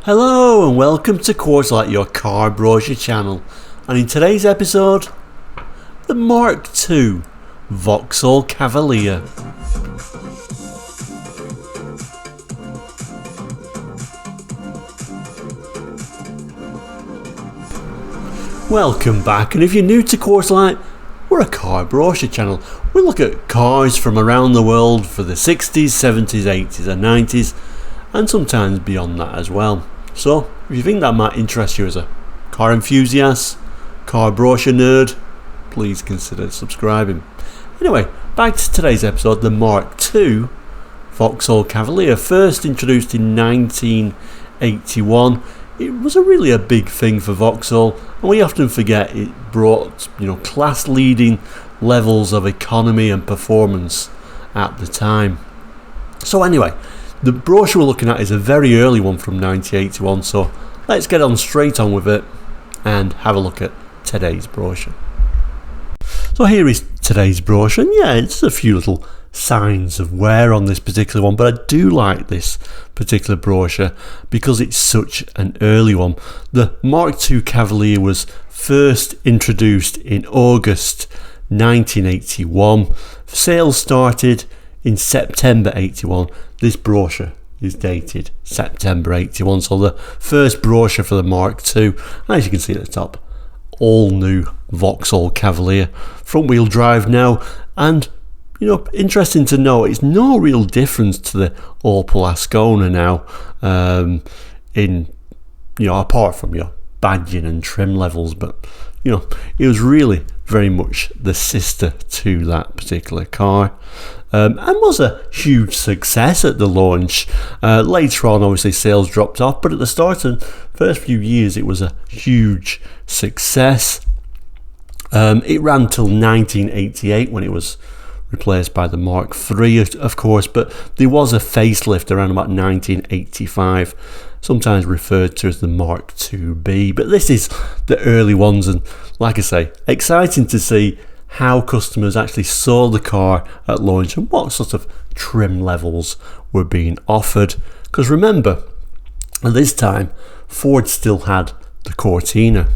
Hello and welcome to Quartzlight, your car brochure channel, and in today's episode, the Mark II Vauxhall Cavalier. Welcome back, and if you're new to Quartzlight, we're a car brochure channel. We look at cars from around the world for the 60s, 70s, 80s and 90s, and sometimes beyond that as well. So if you think that might interest you as a car enthusiast, car brochure nerd, please consider subscribing. Anyway, back to today's episode, the Mark II Vauxhall Cavalier, first introduced in 1981. It was really a big thing for Vauxhall, and we often forget it brought, class-leading levels of economy and performance at the time. So anyway, the brochure we're looking at is a very early one from 1981, so let's get on straight on with it and have a look at today's brochure. So here is today's brochure, and yeah, it's a few little signs of wear on this particular one, but I do like this particular brochure because it's such an early one. The Mark II Cavalier was first introduced in August 1981. Sales started in September 81. This brochure is dated September 81, so the first brochure for the Mark II. As you can see at the top, all new Vauxhall Cavalier, front wheel drive now, and interesting to know, it's no real difference to the Opel Ascona now, apart from your badging and trim levels, but it was really very much the sister to that particular car, and was a huge success at the launch. Later on, obviously, sales dropped off, but at the start of the first few years, it was a huge success. It ran till 1988 when it was replaced by the Mark III, of course, but there was a facelift around about 1985, sometimes referred to as the Mark IIB, but this is the early ones, and like I say, exciting to see how customers actually saw the car at launch and what sort of trim levels were being offered, because remember, at this time, Ford still had the Cortina.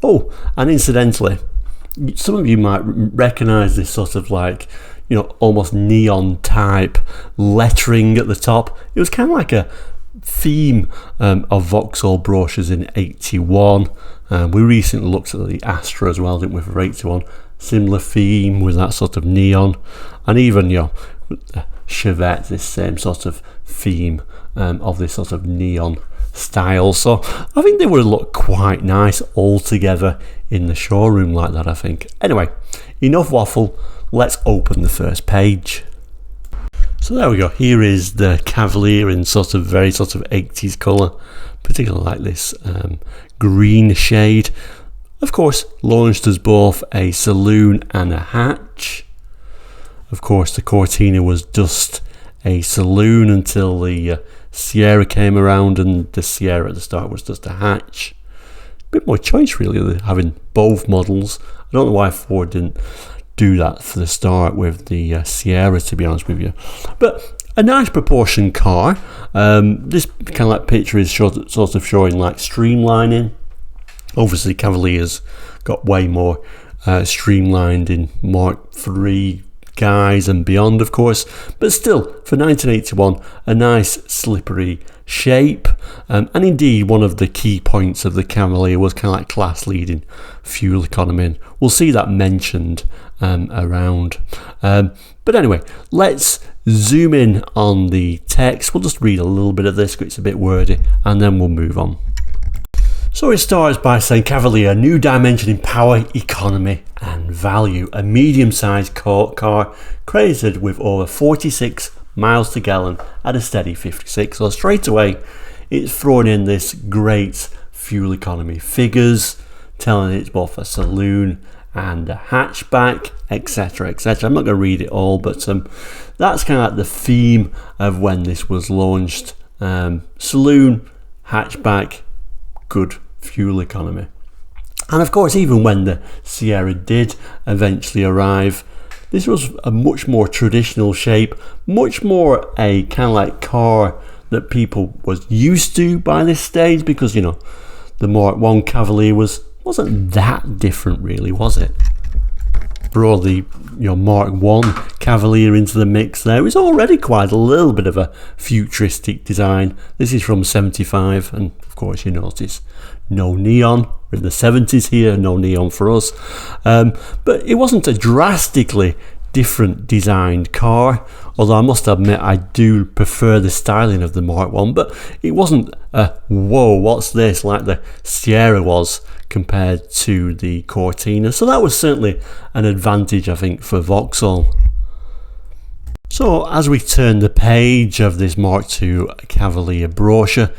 Oh, and incidentally, some of you might recognise this sort of almost neon type lettering at the top. It was kind of like a theme of Vauxhall brochures in 81. We recently looked at the Astra as well, didn't we, for 81. Similar theme with that sort of neon. And even, Chevette, this same sort of theme of this sort of neon style. So I think they would look quite nice all together in the showroom like that, I think. Anyway, enough waffle, let's open the first page. So there we go, here is the Cavalier in very 80s colour, particularly like this green shade. Of course, launched as both a saloon and a hatch. Of course, the Cortina was just a saloon until the Sierra came around, and the Sierra at the start was just a hatch. A bit more choice really, having both models. I don't know why Ford didn't do that for the start with the Sierra, to be honest with you. But a nice proportioned car. This kind of picture is sort of showing streamlining. Obviously Cavalier's got way more streamlined in Mark III guys and beyond, of course, but still, for 1981, a nice slippery shape, and indeed one of the key points of the Cavalier was kind of class leading fuel economy, and we'll see that mentioned around. But anyway, let's zoom in on the text. We'll just read a little bit of this because it's a bit wordy, and then we'll move on. So it starts by saying Cavalier, new dimension in power, economy and value. A medium-sized car credited with over 46 miles to gallon at a steady 56. So straight away, it's thrown in this great fuel economy figures, telling it's both a saloon and a hatchback, etc, etc. I'm not going to read it all, but that's kind of the theme of when this was launched. Saloon, hatchback, good fuel economy. And of course, even when the Sierra did eventually arrive, this was a much more traditional shape, much more a kind of car that people was used to by this stage, because you know the Mark 1 Cavalier wasn't that different really, was it? Brought the Mark 1 Cavalier into the mix there. It was already quite a little bit of a futuristic design. This is from 75, and of course you notice no neon. We're in the 70s here, no neon for us. But it wasn't a drastically different designed car, although I must admit I do prefer the styling of the Mark 1, but it wasn't a whoa, what's this, like the Sierra was compared to the Cortina. So that was certainly an advantage, I think, for Vauxhall. So as we turn the page of this Mark II Cavalier brochure,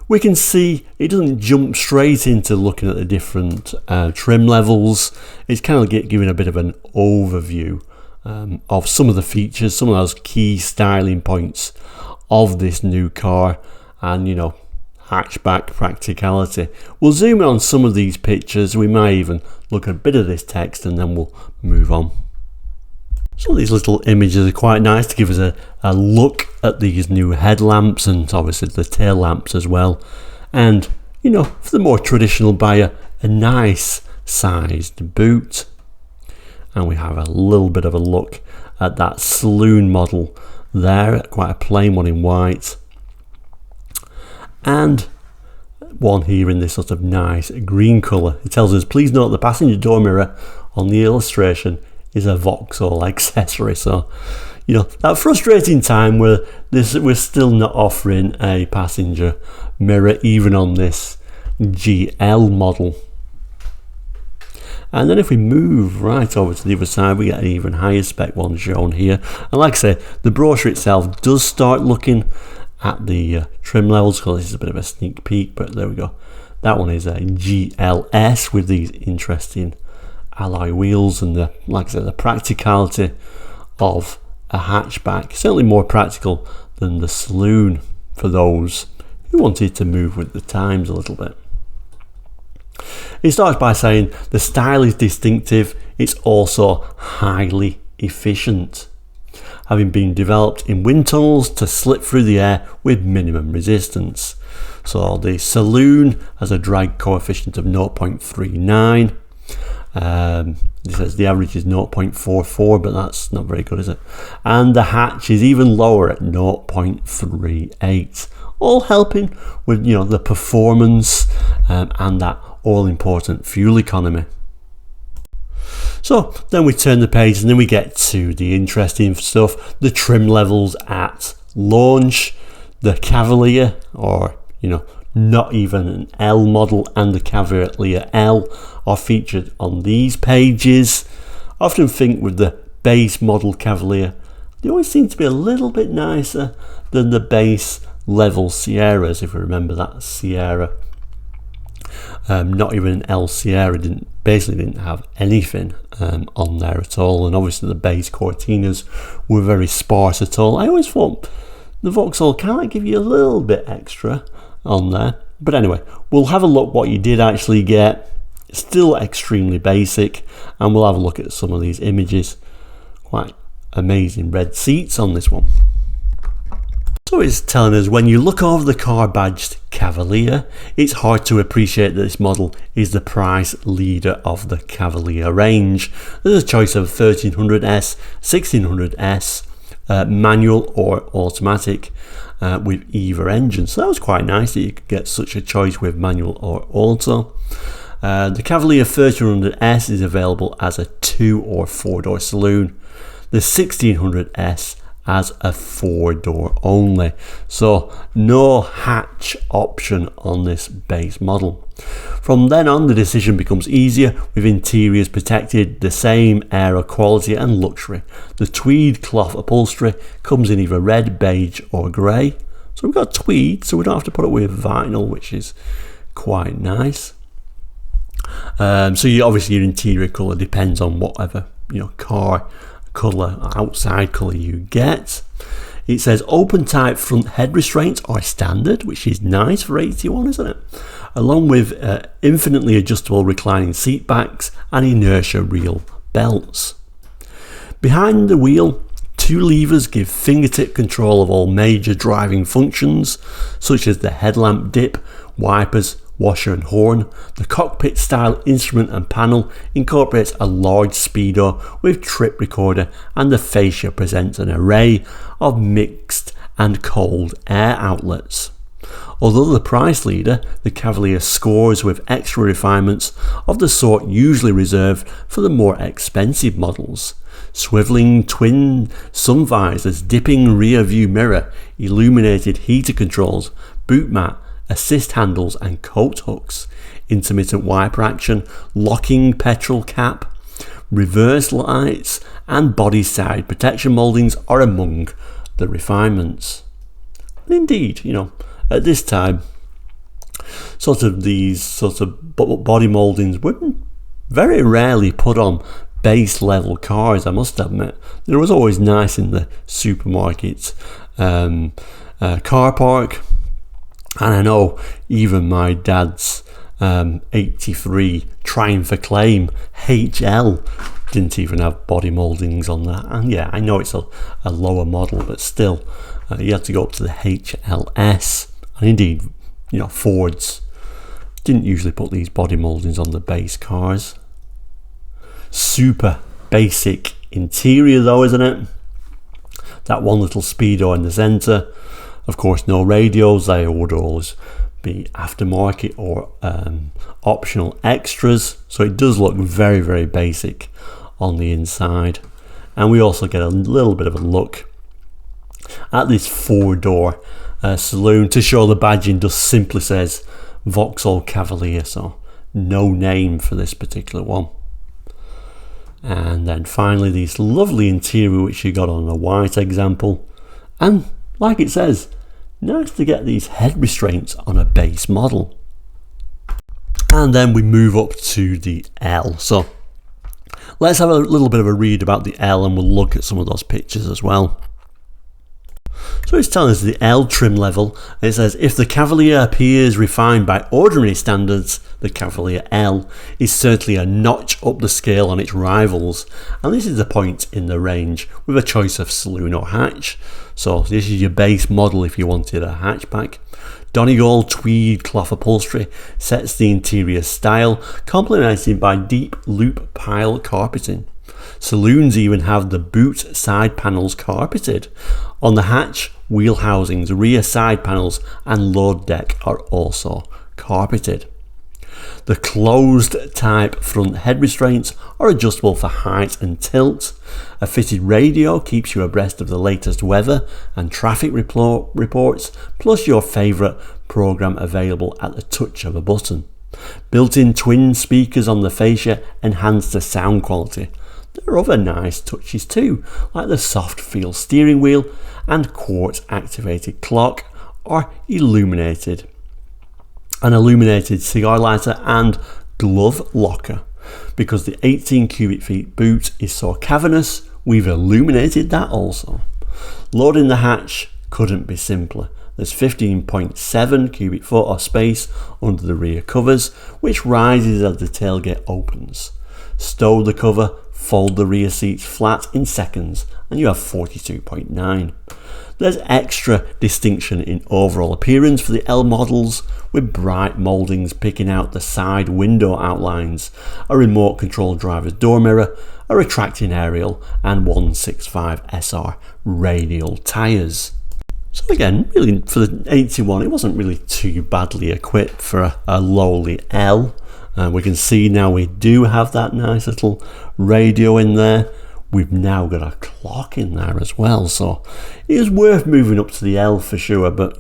we can see it doesn't jump straight into looking at the different trim levels. It's kind of giving a bit of an overview of some of the features, some of those key styling points of this new car, and hatchback practicality. We'll zoom in on some of these pictures. We may even look at a bit of this text and then we'll move on. So these little images are quite nice to give us a look at these new headlamps, and obviously the tail lamps as well. And for the more traditional buyer, a nice sized boot. And we have a little bit of a look at that saloon model there, quite a plain one in white. And one here in this sort of nice green colour. It tells us, please note the passenger door mirror on the illustration is a Vauxhall accessory. So, that frustrating time where we're still not offering a passenger mirror even on this GL model. And then if we move right over to the other side, we get an even higher spec one shown here. And like I say, the brochure itself does start looking at the trim levels, because this is a bit of a sneak peek, but there we go. That one is a GLS with these interesting alloy wheels, and like I said, the practicality of a hatchback. Certainly more practical than the saloon for those who wanted to move with the times a little bit. It starts by saying the style is distinctive, it's also highly efficient, having been developed in wind tunnels to slip through the air with minimum resistance. So the saloon has a drag coefficient of 0.39. It says the average is 0.44, but that's not very good, is it? And the hatch is even lower at 0.38, all helping with the performance and that all-important fuel economy. So then we turn the page and then we get to the interesting stuff, the trim levels at launch. The Cavalier, or not even an L model, and the Cavalier L are featured on these pages. I often think with the base model Cavalier, they always seem to be a little bit nicer than the base level Sierras, if you remember that Sierra. Not even an L Sierra basically didn't have anything on there at all, and obviously the base Cortinas were very sparse at all. I always thought the Vauxhall can't give you a little bit extra on there, but anyway, we'll have a look what you did actually get. Still extremely basic, and we'll have a look at some of these images. Quite amazing red seats on this one. So it's telling us when you look over the car badged Cavalier, it's hard to appreciate that this model is the price leader of the Cavalier range. There's a choice of 1300S, 1600S, manual or automatic with either engine. So that was quite nice that you could get such a choice with manual or auto. The Cavalier 1300S is available as a 2 or 4-door saloon. The 1600S as a 4-door only, so no hatch option on this base model. From then on, the decision becomes easier, with interiors protected the same aero quality and luxury. The tweed cloth upholstery comes in either red, beige or grey. So we've got tweed, so we don't have to put it with vinyl, which is quite nice. So obviously your interior colour depends on whatever car colour, outside colour you get. It says open type front head restraints are standard, which is nice for 81, isn't it? Along with infinitely adjustable reclining seat backs and inertia reel belts. Behind the wheel, two levers give fingertip control of all major driving functions, such as the headlamp dip, wipers, washer and horn. The cockpit style instrument and panel incorporates a large speedo with trip recorder, and the fascia presents an array of mixed and cold air outlets. Although the price leader, the Cavalier scores with extra refinements of the sort usually reserved for the more expensive models. Swivelling twin sun visors, dipping rear view mirror, illuminated heater controls, boot mat, assist handles and coat hooks, intermittent wiper action, locking petrol cap, reverse lights and body side protection mouldings are among the refinements. And indeed, at this time, these body mouldings were very rarely put on base level cars, I must admit. It was always nice in the supermarkets, car park, and I know even my dad's 83 Triumph Acclaim HL didn't even have body mouldings on that. And yeah, I know it's a lower model, but still, you had to go up to the HLS. And indeed, Fords didn't usually put these body mouldings on the base cars. Super basic interior though, isn't it? That one little speedo in the centre. Of course, no radios. They would always be aftermarket or optional extras. So it does look very, very basic on the inside. And we also get a little bit of a look at this four-door saloon. To show the badging just simply says Vauxhall Cavalier, so no name for this particular one. And then finally this lovely interior which you got on a white example, and like it says, nice to get these head restraints on a base model. And then we move up to the L. So let's have a little bit of a read about the L, and we'll look at some of those pictures as well. So it's telling us the L trim level. It says, if the Cavalier appears refined by ordinary standards, the Cavalier L is certainly a notch up the scale on its rivals, and this is the point in the range with a choice of saloon or hatch. So this is your base model if you wanted a hatchback. Donegal tweed cloth upholstery sets the interior style, complemented by deep loop pile carpeting. Saloons even have the boot side panels carpeted. On the hatch, wheel housings, rear side panels and load deck are also carpeted. The closed type front head restraints are adjustable for height and tilt. A fitted radio keeps you abreast of the latest weather and traffic reports, plus your favourite programme available at the touch of a button. Built-in twin speakers on the fascia enhance the sound quality. There are other nice touches too, like the soft feel steering wheel and quartz activated clock are illuminated. An illuminated cigar lighter and glove locker. Because the 18 cubic feet boot is so cavernous, we've illuminated that also. Loading the hatch couldn't be simpler. There's 15.7 cubic foot of space under the rear covers, which rises as the tailgate opens. Stow the cover, fold the rear seats flat in seconds, and you have 42.9. There's extra distinction in overall appearance for the L models, with bright mouldings picking out the side window outlines, a remote control driver's door mirror, a retracting aerial, and 165 SR radial tyres. So again, really for the 81, it wasn't really too badly equipped for a lowly L. We can see now we do have that nice little radio in there. We've now got a clock in there as well, so it is worth moving up to the L for sure. But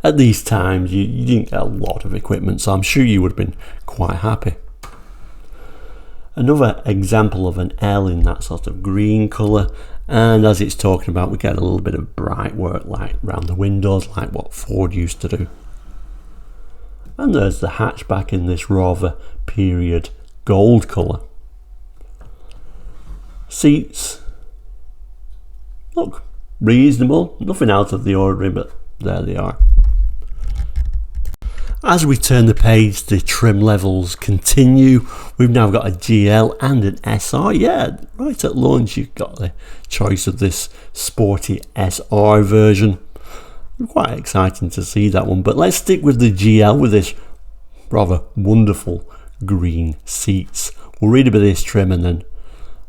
at these times you didn't get a lot of equipment, so I'm sure you would have been quite happy. Another example of an L in that sort of green colour, and as it's talking about, we get a little bit of bright work light around the windows like what Ford used to do. And there's the hatchback in this rather period gold colour. Seats look reasonable, nothing out of the ordinary, but there they are. As we turn the page, the trim levels continue. We've now got a GL and an SR. Yeah, right at launch you've got the choice of this Sporty SR version. Quite exciting to see that one, but let's stick with the GL with this rather wonderful green seats. We'll read a bit of this trim and then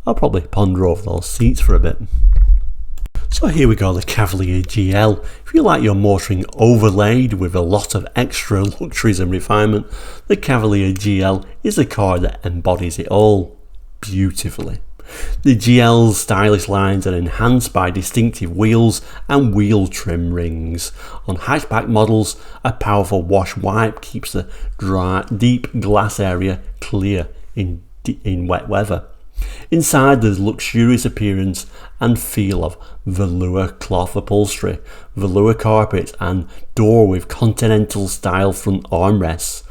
I'll probably ponder over those seats for a bit. So here we go, the Cavalier GL. If you like your motoring overlaid with a lot of extra luxuries and refinement, the Cavalier GL is a car that embodies it all beautifully. The GL's stylish lines are enhanced by distinctive wheels and wheel trim rings. On hatchback models, a powerful wash wipe keeps the dry, deep glass area clear in wet weather. Inside, there's luxurious appearance and feel of velour cloth upholstery, velour carpet and door with continental style front armrests,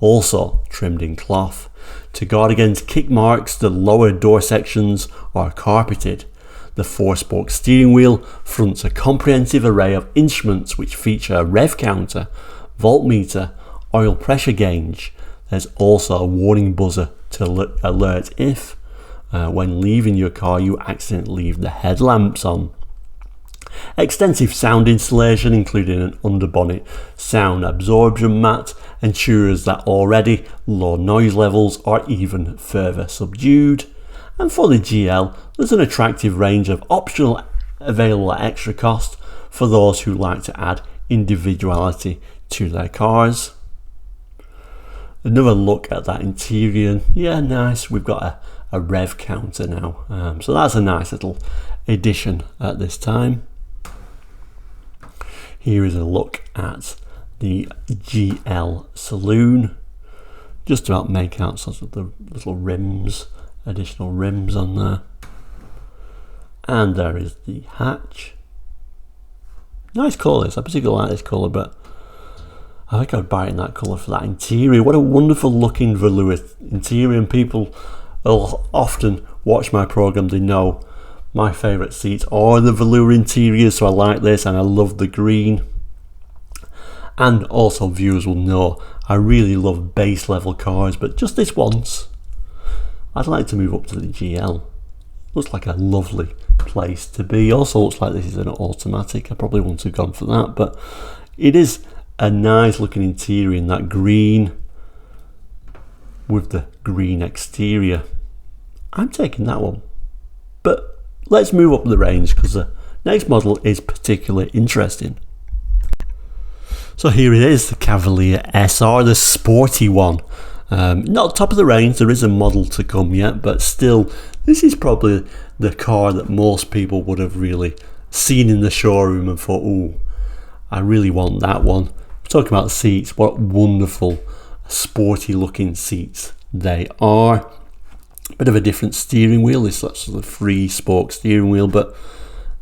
also trimmed in cloth. To guard against kick marks, the lower door sections are carpeted. The 4-spoke steering wheel fronts a comprehensive array of instruments which feature a rev counter, voltmeter, oil pressure gauge. There's also a warning buzzer to alert if when leaving your car you accidentally leave the headlamps on. Extensive sound installation, including an underbonnet sound absorption mat, ensures that already low noise levels are even further subdued. And for the GL, there's an attractive range of optional available at extra cost for those who like to add individuality to their cars. Another look at that interior. Yeah, nice. We've got a rev counter now, so that's a nice little addition at this time. Here is a look at the GL saloon. Just about make out sort of the little rims, additional rims on there. And there is the hatch. Nice colours. I particularly like this colour, but I think I'd buy it in that colour for that interior. What a wonderful looking velour interior, and people will often watch my programme, they know my favourite seats are the velour interiors, so I like this and I love the green. And also viewers will know I really love base level cars, but just this once I'd like to move up to the GL. Looks like a lovely place to be. Also looks like this is an automatic. I probably wouldn't have gone for that, but it is a nice looking interior in that green with the green exterior. I'm taking that one. But let's move up the range because the next model is particularly interesting. So here it is, the Cavalier SR, the sporty one. Not top of the range, there is a model to come yet, but still, this is probably the car that most people would have really seen in the showroom and thought, oh, I really want that one. We're talking about seats, what wonderful sporty looking seats they are. Bit of a different steering wheel, this sort of 3-spoke steering wheel, but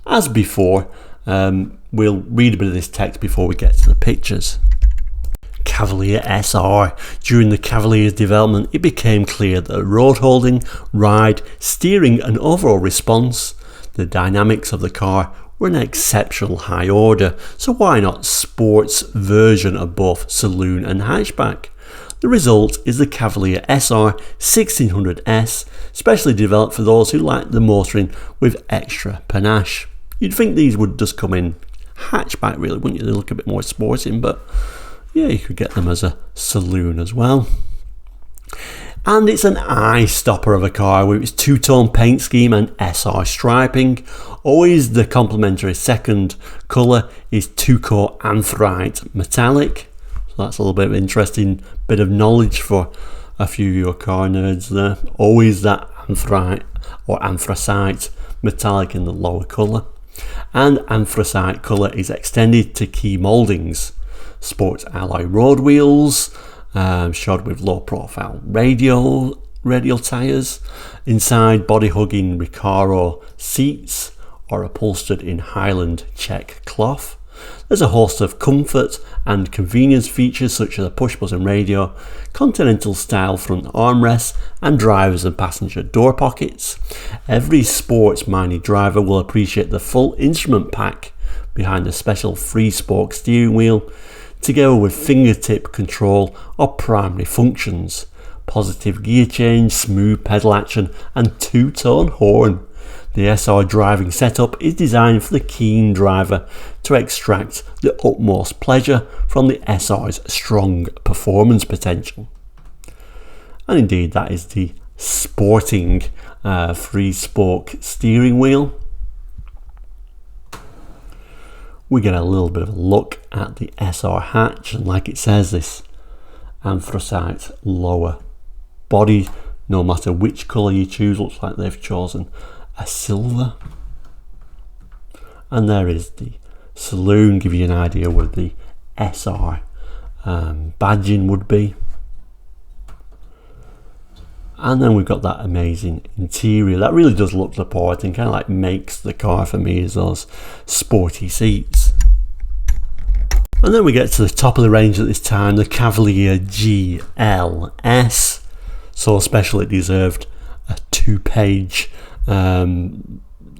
as before, we'll read a bit of this text before we get to the pictures. Cavalier SR. During the Cavalier's development, it became clear that road holding, ride, steering and overall response, the dynamics of the car were an exceptional high order, so why not sports version of both saloon and hatchback? The result is the Cavalier SR 1600S, specially developed for those who like the motoring with extra panache. You'd think these would just come in hatchback really, wouldn't you? They look a bit more sporting, but yeah, you could get them as a saloon as well. And it's an eye stopper of a car with its two-tone paint scheme and SR striping. Always the complementary second colour is two-coat anthrite metallic. So that's a little bit of interesting bit of knowledge for a few of your car nerds there. Always that anthrite or anthracite metallic in the lower colour. And anthracite colour is extended to key mouldings. Sports alloy road wheels, shod with low profile radial tyres. Inside, body hugging Recaro seats are upholstered in Highland check cloth. There's a host of comfort and convenience features such as a push button radio, continental style front armrests and drivers and passenger door pockets. Every sports minded driver will appreciate the full instrument pack behind the special 3-spoke steering wheel. together with fingertip control of primary functions, positive gear change, smooth pedal action and two-tone horn. The SR driving setup is designed for the keen driver to extract the utmost pleasure from the SR's strong performance potential. And indeed that is the sporting 3-spoke steering wheel. We get a little bit of a look at the SR hatch, and like it says, this anthracite lower body, no matter which colour you choose, looks like they've chosen a silver. And there is the saloon, give you an idea where the SR badging would be. And then we've got that amazing interior that really does look the part and kind of like makes the car for me, is those sporty seats. And then we get to the top of the range at this time, the Cavalier GLS. So special it deserved a 2-page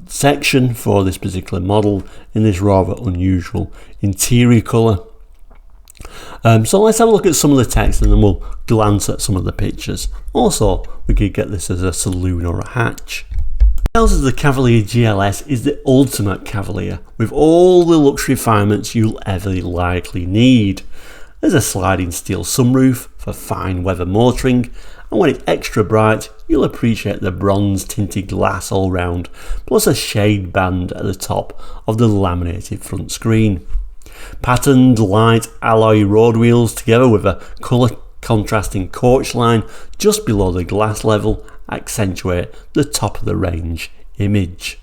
section for this particular model in this rather unusual interior colour. So let's have a look at some of the text and then we'll glance at some of the pictures. Also, we could get this as a saloon or a hatch. It tells us the Cavalier GLS is the ultimate Cavalier with all the luxury refinements you'll ever likely need. There's a sliding steel sunroof for fine weather motoring, and when it's extra bright you'll appreciate the bronze tinted glass all round, plus a shade band at the top of the laminated front screen. Patterned light alloy road wheels together with a colour contrasting coach line just below the glass level accentuate the top of the range image.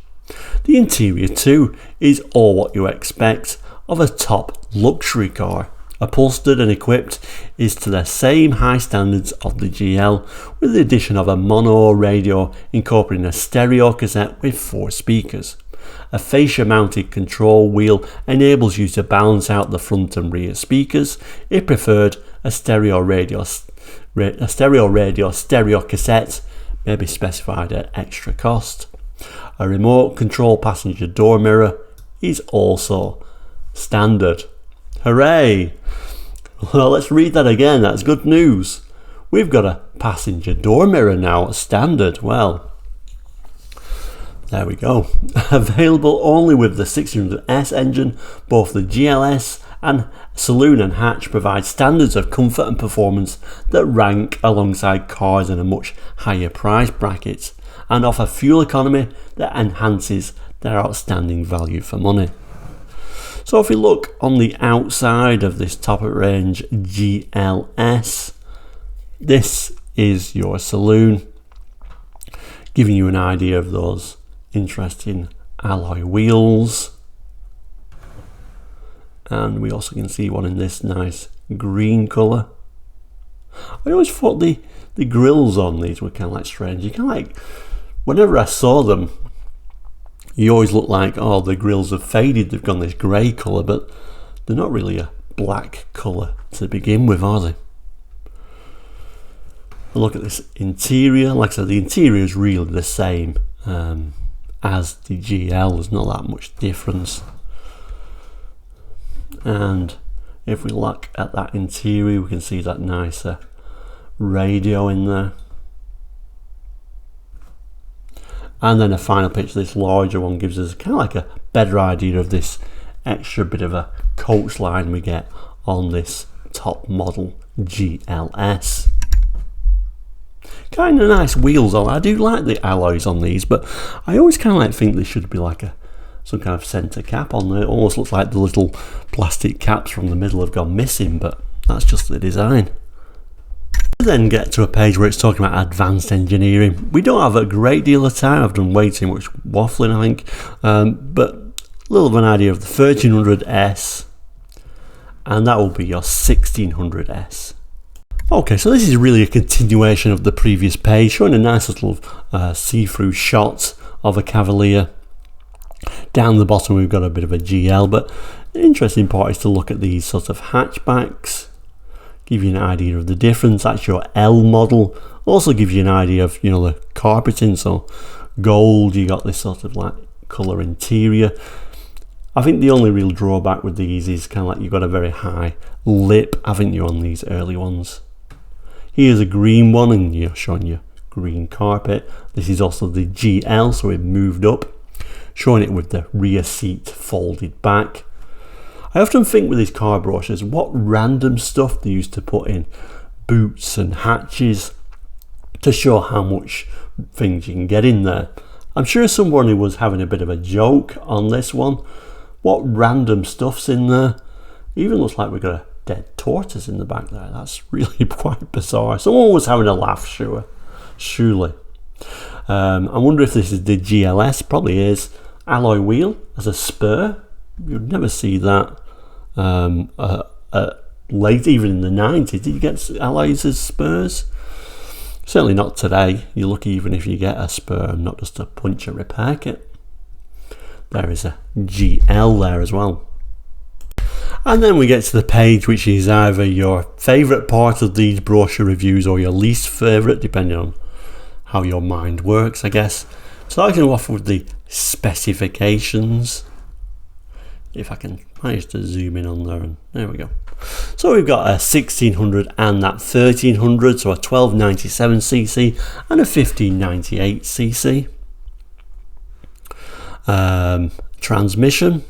The interior too is all what you expect of a top luxury car. Upholstered and equipped is to the same high standards of the GL, with the addition of a mono radio incorporating a stereo cassette with 4 speakers. A fascia mounted control wheel enables you to balance out the front and rear speakers. If preferred, a stereo radio stereo cassette may be specified at extra cost. A remote control passenger door mirror is also standard. Hooray! Well, let's read that again, that's good news. We've got a passenger door mirror now, standard. Well, there we go. Available only with the 1600S engine, both the GLS and saloon and hatch provide standards of comfort and performance that rank alongside cars in a much higher price bracket and offer fuel economy that enhances their outstanding value for money. So if we look on the outside of this top of range GLS, this is your saloon, giving you an idea of those interesting alloy wheels. And we also can see one in this nice green colour. I always thought the grills on these were kind of like strange. You kind of like, whenever I saw them, you always look like, oh, the grills have faded, they've gone this grey colour, but they're not really a black colour to begin with, are they? A look at this interior. Like I said, the interior is really the same as the GL, there's not that much difference. And if we look at that interior, we can see that nicer radio in there. And then a final picture, this larger one, gives us kind of like a better idea of this extra bit of a coach line we get on this top model GLS. Kind of nice wheels on. I do like the alloys on these, but I always kind of like think there should be like some kind of centre cap on there. It almost looks like the little plastic caps from the middle have gone missing, but that's just the design. We then get to a page where it's talking about advanced engineering. We don't have a great deal of time. I've done way too much waffling, I think, but a little of an idea of the 1300S, and that will be your 1600S. Okay, so this is really a continuation of the previous page, showing a nice little see-through shot of a Cavalier. Down the bottom we've got a bit of a GL, but the interesting part is to look at these sort of hatchbacks, give you an idea of the difference. That's your L model. Also gives you an idea of, you know, the carpeting. So gold, you got this sort of like colour interior. I think the only real drawback with these is kind of like you've got a very high lip, haven't you, on these early ones. Here's a green one, and you're showing your green carpet. This is also the GL, so it moved up, showing it with the rear seat folded back. I often think with these car brochures, what random stuff they used to put in boots and hatches to show how much things you can get in there. I'm sure someone was having a bit of a joke on this one. What random stuff's in there? Even looks like we've got a dead tortoise in the back there. That's really quite bizarre. Someone was having a laugh, surely. I wonder if this is the GLS. Probably is. Alloy wheel as a spur. You'd never see that late, even in the 90s. Did you get alloys as spurs? Certainly not today. You're lucky even if you get a spur, not just a puncture repair kit. There is a GL there as well. And then we get to the page which is either your favourite part of these brochure reviews or your least favourite, depending on how your mind works, I guess. So I can go off with the specifications. If I can manage to zoom in on there, and there we go. So we've got a 1600 and that 1300, so a 1297cc and a 1598cc. Transmission,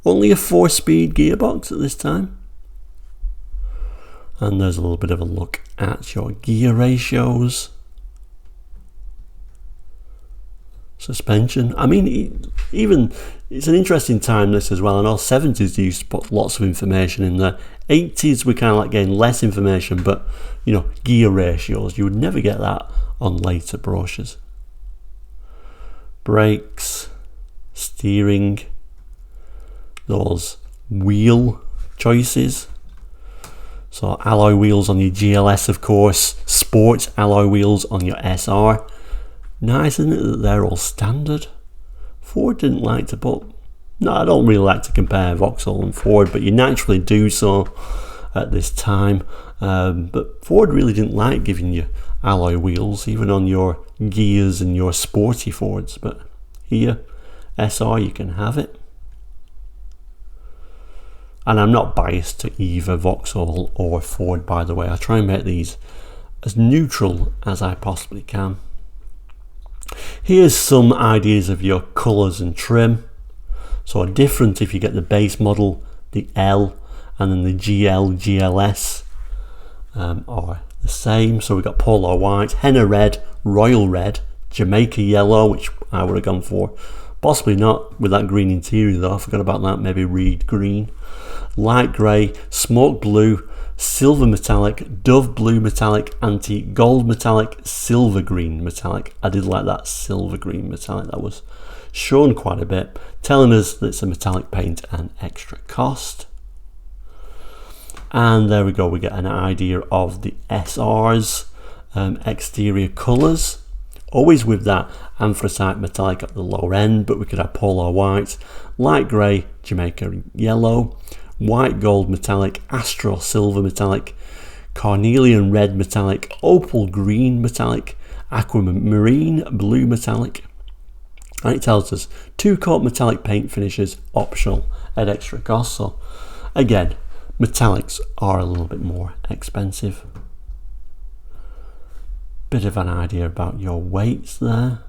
only a 4-speed gearbox at this time. And there's a little bit of a look at your gear ratios. Suspension, I mean, even it's an interesting time this as well. I know 70s they used to put lots of information in there. 80s we kind of like getting less information, but you know, gear ratios, you would never get that on later brochures. Brakes, steering, those wheel choices. So alloy wheels on your GLS, of course, sports alloy wheels on your SR. Nice, isn't it, that they're all standard? Ford didn't like to put, no, I don't really like to compare Vauxhall and Ford, but you naturally do so at this time. But Ford really didn't like giving you alloy wheels, even on your gears and your sporty Fords. But here, SR, you can have it. And I'm not biased to either Vauxhall or Ford, by the way. I try and make these as neutral as I possibly can. Here's some ideas of your colours and trim. So different if you get the base model, the L, and then the GL, GLS are the same. So we've got Polo White, Henna Red, Royal Red, Jamaica Yellow, which I would have gone for. Possibly not with that green interior though, I forgot about that, maybe Reed Green. Light Grey, Smoke Blue, Silver Metallic, Dove Blue Metallic, Antique Gold Metallic, Silver Green Metallic. I did like that Silver Green Metallic, that was shown quite a bit, telling us that it's a metallic paint and extra cost. And there we go, we get an idea of the SR's exterior colours. Always with that anthracite metallic at the lower end, but we could have Polo White, Light Grey, Jamaica Yellow, White Gold Metallic, Astro Silver Metallic, Carnelian Red Metallic, Opal Green Metallic, Aquamarine Blue Metallic. And it tells us 2-coat metallic paint finishes optional at extra cost. So again, metallics are a little bit more expensive. Bit of an idea about your weights there.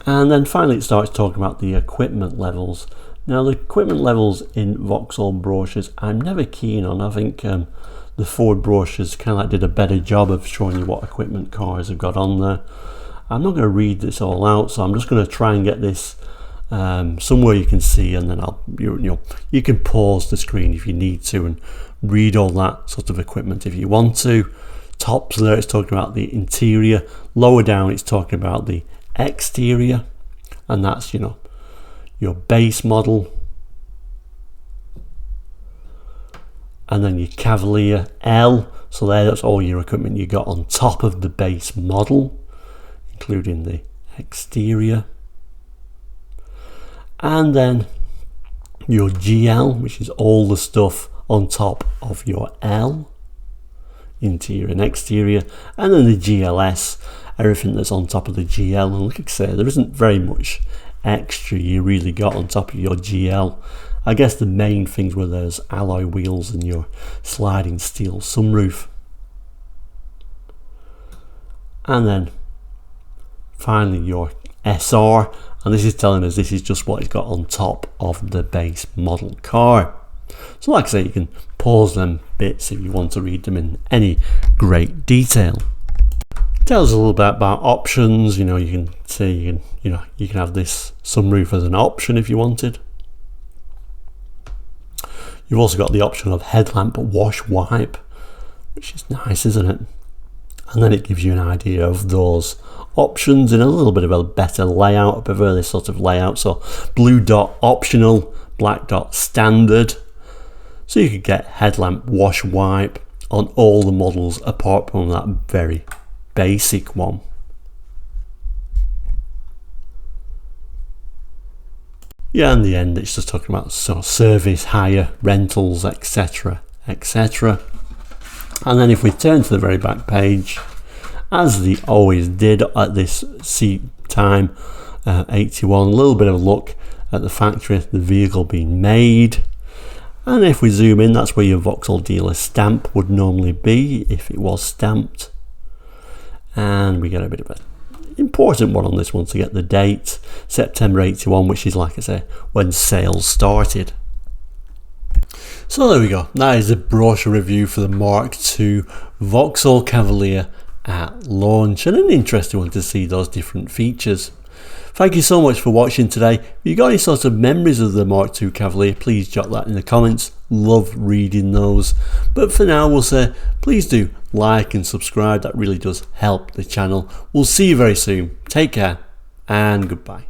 And then finally it starts talking about the equipment levels. Now the equipment levels in Vauxhall brochures I'm never keen on. I think the Ford brochures kind of like did a better job of showing you what equipment cars have got on there. I'm not going to read this all out, so I'm just going to try and get this somewhere you can see, and then you can pause the screen if you need to and read all that sort of equipment if you want to. Tops there it's talking about the interior, lower down it's talking about the exterior, and that's your base model, and then your Cavalier L. So that's all your equipment you got on top of the base model, including the exterior. And then your GL, which is all the stuff on top of your L, interior and exterior, and then the GLS, everything that's on top of the GL. And like I say, there isn't very much extra you really got on top of your GL. I guess the main things were those alloy wheels and your sliding steel sunroof. And then finally your SR, and this is telling us this is just what it's got on top of the base model car. So like I say, you can pause them bits if you want to read them in any great detail. It tells us a little bit about options. You can say you can have this sunroof as an option if you wanted. You've also got the option of headlamp wash wipe, which is nice, isn't it? And then it gives you an idea of those options in a little bit of a better layout. I prefer this sort of layout. So blue dot optional, black dot standard. So you could get headlamp wash wipe on all the models apart from that very basic one. Yeah, in the end it's just talking about sort of service, hire, rentals, etc, etc. And then if we turn to the very back page, as they always did at this seat time 81, a little bit of a look at the factory, the vehicle being made. And if we zoom in, that's where your Vauxhall dealer stamp would normally be if it was stamped. And we get a bit of an important one on this one to get the date, September 81, which is, like I say, when sales started. So there we go, that is a brochure review for the Mark II Vauxhall Cavalier at launch, and an interesting one to see those different features. Thank you so much for watching today. If you got any sort of memories of the Mark II Cavalier, please jot that in the comments. Love reading those. But for now, we'll say please do like and subscribe. That really does help the channel. We'll see you very soon. Take care and goodbye.